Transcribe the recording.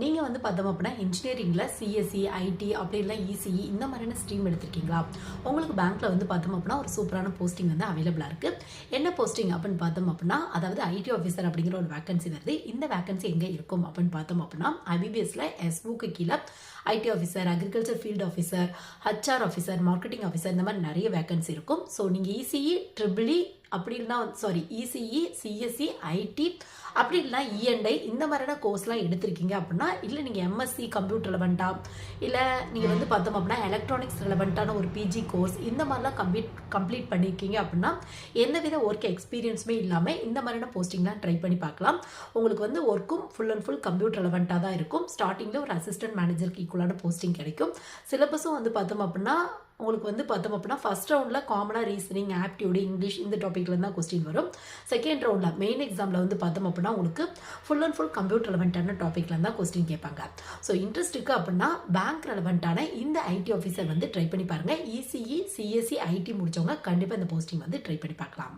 நீங்கள் வந்து பார்த்தோம் அப்படின்னா இன்ஜினியரிங்கில் சிஎஸ்சி ஐடி அப்படி இல்லை இசிஇ இந்த மாதிரியான ஸ்ட்ரீம் எடுத்திருக்கீங்களா? உங்களுக்கு பேங்க்கில் வந்து பார்த்தோம் அப்படின்னா ஒரு சூப்பரான போஸ்டிங் வந்து அவைலபிளாக இருக்குது. என்ன போஸ்டிங் அப்படின்னு பார்த்தோம் அப்படின்னா, அதாவது ஐடி ஆஃபீஸர் அப்படிங்கிற ஒரு வேகன்சி வருது. இந்த வேகன்சி எங்கே இருக்கும் அப்படின்னு பார்த்தோம் அப்படின்னா, ஐபிபிஎஸ்ல எஸ்ஓக்கு கீழே ID officer, agriculture field officer, HR officer, marketing officer இந்த மாதிரி நிறைய வேகன்சி இருக்கும். ஸோ நீங்கள் இசிஇ ட்ரிபிள்இ அப்படி இல்லைனா இசிஇ சிஎஸ்சி ஐடி அப்படி இல்லைனா இஎன்ஐ இந்த மாதிரியான கோர்ஸ்லாம் எடுத்திருக்கீங்க அப்படின்னா, இல்லை நீங்கள் எம்எஸ்சி கம்ப்யூட்டர் ரெலவெண்ட்டா இல்லை நீங்கள் வந்து பார்த்தோம் அப்படின்னா எலக்ட்ரானிக்ஸ் ரெலவெண்ட்டான ஒரு பிஜி கோர்ஸ் இந்த மாதிரிலாம் கம்ப்ளீட் பண்ணியிருக்கீங்க அப்படின்னா, எந்தவித ஒர்க் எக்ஸ்பீரியன்ஸுமே இல்லாமல் இந்த மாதிரியான போஸ்டிங்லாம் ட்ரை பண்ணி பார்க்கலாம். உங்களுக்கு வந்து ஒர்க்கும் ஃபுல் அண்ட் ஃபுல் கம்ப்யூட்டர் ரெலவெண்ட்டாக தான் இருக்கும். ஸ்டார்டிங்கில் ஒரு அசிஸ்டன்ட் மேனேஜருக்கு ஈக்குவலான போஸ்டிங் கிடைக்கும். சிலபஸும் வந்து பார்த்தோம் அப்படின்னா உங்களுக்கு வந்து பார்த்தோம் அப்படின்னா ஃபர்ஸ்ட் ரவுண்டில் காமனாக ரீசனிங், ஆப்டியூடு, இங்கிலீஷ் இந்த டாப்பிக்ல தான் கொஸ்டின் வரும். செகண்ட் ரவுண்டில் மெயின் எக்ஸாமில் வந்து பார்த்தோம் அப்படின்னா உங்களுக்கு ஃபுல் அண்ட் ஃபுல் கம்ப்யூட்டர் ரெலவெண்ட்டான டாப்பிக்ல தான் கொஸ்டின் கேட்பாங்க. ஸோ இன்ட்ரெஸ்ட் இருக்குது அப்படின்னா பேங்க் ரெலவெண்ட்டான இந்த ஐடி ஆஃபீஸர் வந்து ட்ரை பண்ணி பாருங்கள். இசிஇ சிஎஸ்சி ஐடி முடிச்சவங்க கண்டிப்பாக இந்த போஸ்டிங் வந்து ட்ரை பண்ணி பார்க்கலாம்.